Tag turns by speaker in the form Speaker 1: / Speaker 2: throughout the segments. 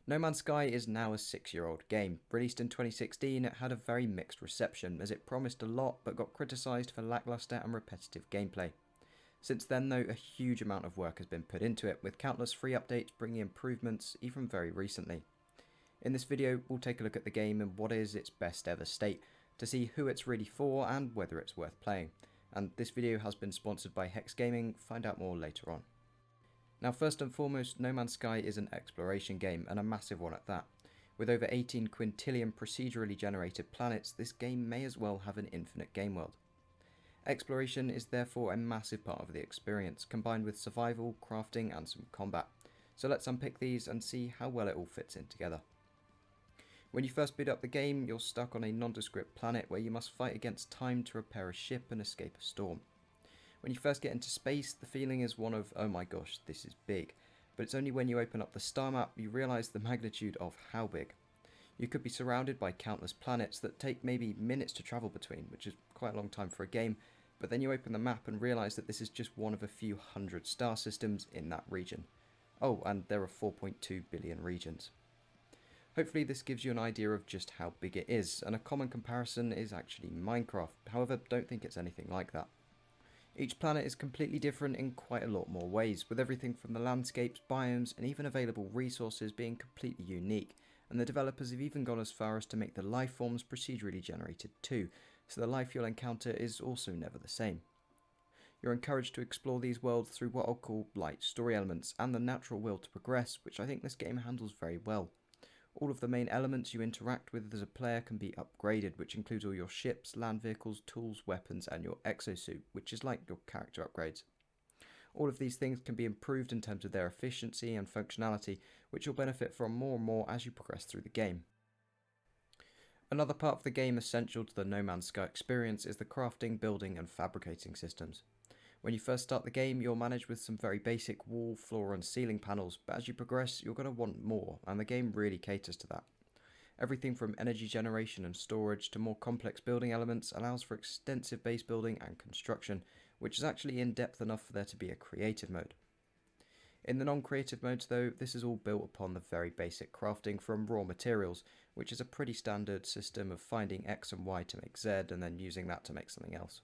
Speaker 1: No Man's Sky is now a 6-year-old game. Released in 2016, it had a very mixed reception, as it promised a lot but got criticised for lacklustre and repetitive gameplay. Since then though, a huge amount of work has been put into it, with countless free updates bringing improvements even very recently. In this video, we'll take a look at the game and what is its best ever state, to see who it's really for and whether it's worth playing. And this video has been sponsored by Hex Gaming, find out more later on. Now first and foremost, No Man's Sky is an exploration game, and a massive one at that. With over 18 quintillion procedurally generated planets, this game may as well have an infinite game world. Exploration is therefore a massive part of the experience, combined with survival, crafting and some combat. So let's unpick these and see how well it all fits in together. When you first boot up the game, you're stuck on a nondescript planet where you must fight against time to repair a ship and escape a storm. When you first get into space, the feeling is one of, oh my gosh, this is big. But it's only when you open up the star map you realise the magnitude of how big. You could be surrounded by countless planets that take maybe minutes to travel between, which is quite a long time for a game, but then you open the map and realise that this is just one of a few hundred star systems in that region. Oh, and there are 4.2 billion regions. Hopefully this gives you an idea of just how big it is, and a common comparison is actually Minecraft, however don't think it's anything like that. Each planet is completely different in quite a lot more ways, with everything from the landscapes, biomes and even available resources being completely unique, and the developers have even gone as far as to make the life forms procedurally generated too, so the life you'll encounter is also never the same. You're encouraged to explore these worlds through what I'll call light story elements and the natural will to progress, which I think this game handles very well. All of the main elements you interact with as a player can be upgraded, which includes all your ships, land vehicles, tools, weapons and your exosuit, which is like your character upgrades. All of these things can be improved in terms of their efficiency and functionality, which you'll benefit from more and more as you progress through the game. Another part of the game essential to the No Man's Sky experience is the crafting, building and fabricating systems. When you first start the game, you'll manage with some very basic wall, floor and ceiling panels, but as you progress you're going to want more, and the game really caters to that. Everything from energy generation and storage to more complex building elements allows for extensive base building and construction, which is actually in depth enough for there to be a creative mode. In the non-creative modes though, this is all built upon the very basic crafting from raw materials, which is a pretty standard system of finding X and Y to make Z and then using that to make something else.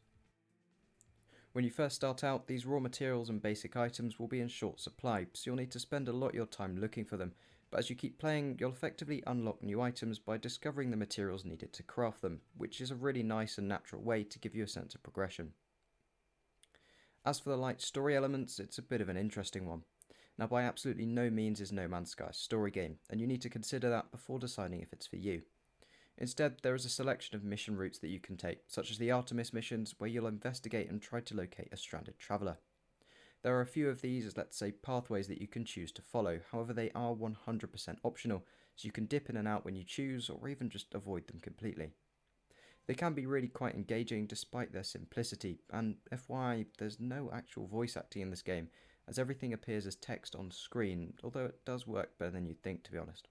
Speaker 1: When you first start out, these raw materials and basic items will be in short supply, so you'll need to spend a lot of your time looking for them, but as you keep playing, you'll effectively unlock new items by discovering the materials needed to craft them, which is a really nice and natural way to give you a sense of progression. As for the light story elements, it's a bit of an interesting one. Now by absolutely no means is No Man's Sky a story game, and you need to consider that before deciding if it's for you. Instead, there is a selection of mission routes that you can take, such as the Artemis missions, where you'll investigate and try to locate a stranded traveller. There are a few of these as, let's say, pathways that you can choose to follow, however they are 100% optional, so you can dip in and out when you choose, or even just avoid them completely. They can be really quite engaging despite their simplicity, and FYI, there's no actual voice acting in this game, as everything appears as text on screen, although it does work better than you'd think, to be honest.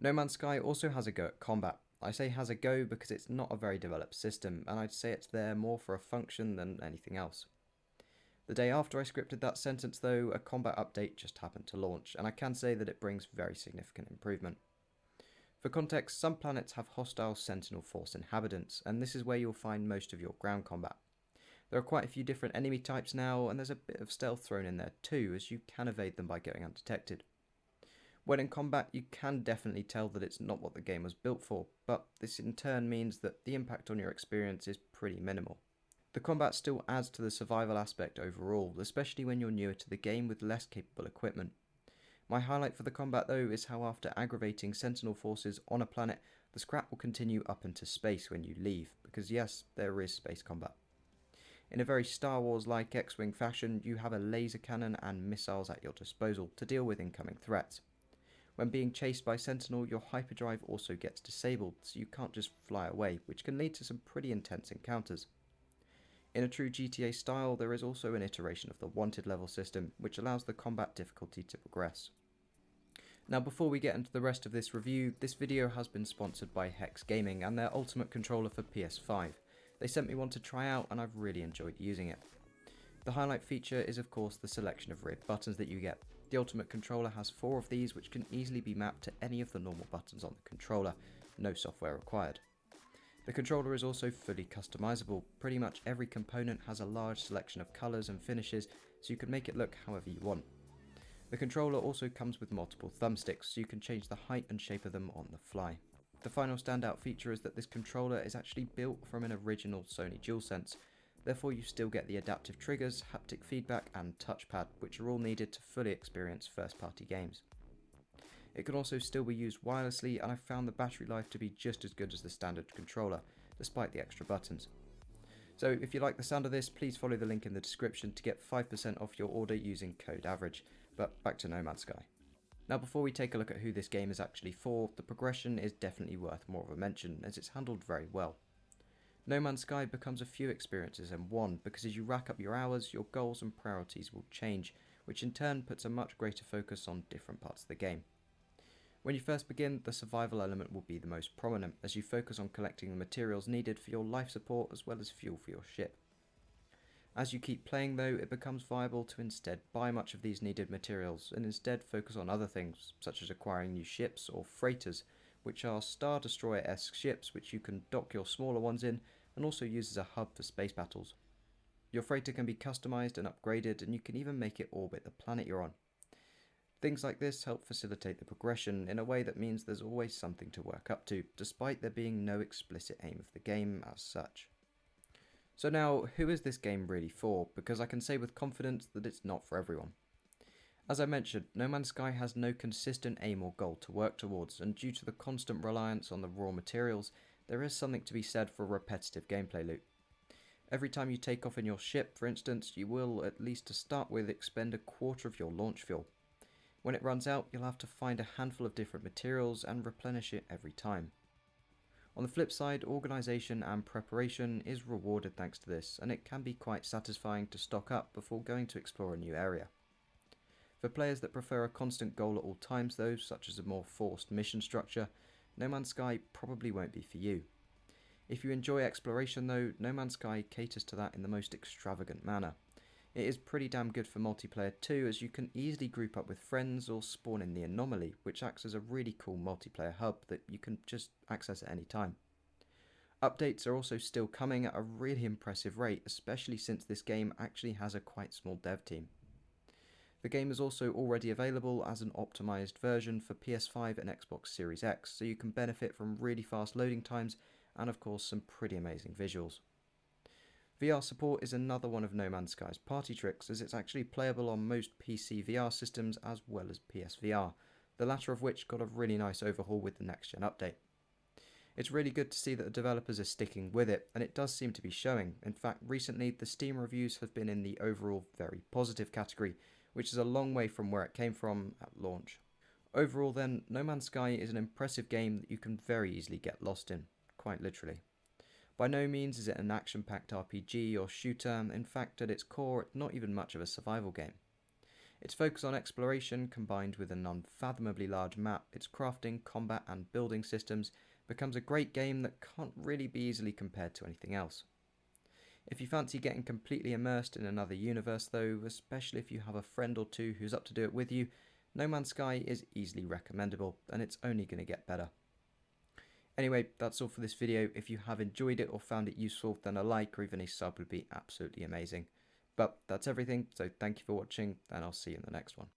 Speaker 1: No Man's Sky also has a go at combat. I say has a go because it's not a very developed system, and I'd say it's there more for a function than anything else. The day after I scripted that sentence though, a combat update just happened to launch, and I can say that it brings very significant improvement. For context, some planets have hostile Sentinel Force inhabitants, and this is where you'll find most of your ground combat. There are quite a few different enemy types now, and there's a bit of stealth thrown in there too, as you can evade them by going undetected. When in combat, you can definitely tell that it's not what the game was built for, but this in turn means that the impact on your experience is pretty minimal. The combat still adds to the survival aspect overall, especially when you're newer to the game with less capable equipment. My highlight for the combat though is how after aggravating Sentinel forces on a planet, the scrap will continue up into space when you leave, because yes, there is space combat. In a very Star Wars-like X-Wing fashion, you have a laser cannon and missiles at your disposal to deal with incoming threats. When being chased by Sentinel, your hyperdrive also gets disabled, so you can't just fly away, which can lead to some pretty intense encounters. In a true GTA style, there is also an iteration of the wanted level system, which allows the combat difficulty to progress. Now before we get into the rest of this review, this video has been sponsored by Hex Gaming and their ultimate controller for PS5. They sent me one to try out and I've really enjoyed using it. The highlight feature is of course the selection of rear buttons that you get. The Ultimate controller has 4 of these, which can easily be mapped to any of the normal buttons on the controller, no software required. The controller is also fully customizable. Pretty much every component has a large selection of colours and finishes, so you can make it look however you want. The controller also comes with multiple thumbsticks, so you can change the height and shape of them on the fly. The final standout feature is that this controller is actually built from an original Sony DualSense, therefore you still get the adaptive triggers, haptic feedback and touchpad, which are all needed to fully experience first-party games. It can also still be used wirelessly, and I've found the battery life to be just as good as the standard controller, despite the extra buttons. So if you like the sound of this, please follow the link in the description to get 5% off your order using code AVERAGE. But back to No Man's Sky. Now before we take a look at who this game is actually for, the progression is definitely worth more of a mention, as it's handled very well. No Man's Sky becomes a few experiences in one, because as you rack up your hours, your goals and priorities will change, which in turn puts a much greater focus on different parts of the game. When you first begin, the survival element will be the most prominent, as you focus on collecting the materials needed for your life support as well as fuel for your ship. As you keep playing though, it becomes viable to instead buy much of these needed materials and instead focus on other things, such as acquiring new ships or freighters, which are Star Destroyer-esque ships which you can dock your smaller ones in and also use as a hub for space battles. Your freighter can be customized and upgraded, and you can even make it orbit the planet you're on. Things like this help facilitate the progression in a way that means there's always something to work up to, despite there being no explicit aim of the game as such. So now, who is this game really for? Because I can say with confidence that it's not for everyone. As I mentioned, No Man's Sky has no consistent aim or goal to work towards, and due to the constant reliance on the raw materials, there is something to be said for repetitive gameplay loop. Every time you take off in your ship, for instance, you will, at least to start with, expend a quarter of your launch fuel. When it runs out, you'll have to find a handful of different materials and replenish it every time. On the flip side, organisation and preparation is rewarded thanks to this, and it can be quite satisfying to stock up before going to explore a new area. For players that prefer a constant goal at all times though, such as a more forced mission structure, No Man's Sky probably won't be for you. If you enjoy exploration though, No Man's Sky caters to that in the most extravagant manner. It is pretty damn good for multiplayer too, as you can easily group up with friends or spawn in the Anomaly, which acts as a really cool multiplayer hub that you can just access at any time. Updates are also still coming at a really impressive rate, especially since this game actually has a quite small dev team. The game is also already available as an optimized version for PS5 and Xbox Series X, so you can benefit from really fast loading times and of course some pretty amazing visuals. VR support is another one of No Man's Sky's party tricks, as it's actually playable on most PC VR systems as well as PSVR, the latter of which got a really nice overhaul with the next gen update. It's really good to see that the developers are sticking with it, and it does seem to be showing. In fact, recently the Steam reviews have been in the overall very positive category, which is a long way from where it came from at launch. Overall then, No Man's Sky is an impressive game that you can very easily get lost in, quite literally. By no means is it an action-packed RPG or shooter. In fact, at its core, it's not even much of a survival game. Its focus on exploration, combined with an unfathomably large map, its crafting, combat and building systems, becomes a great game that can't really be easily compared to anything else. If you fancy getting completely immersed in another universe though, especially if you have a friend or two who's up to do it with you, No Man's Sky is easily recommendable, and it's only going to get better. Anyway, that's all for this video. If you have enjoyed it or found it useful, then a like or even a sub would be absolutely amazing. But that's everything, so thank you for watching, and I'll see you in the next one.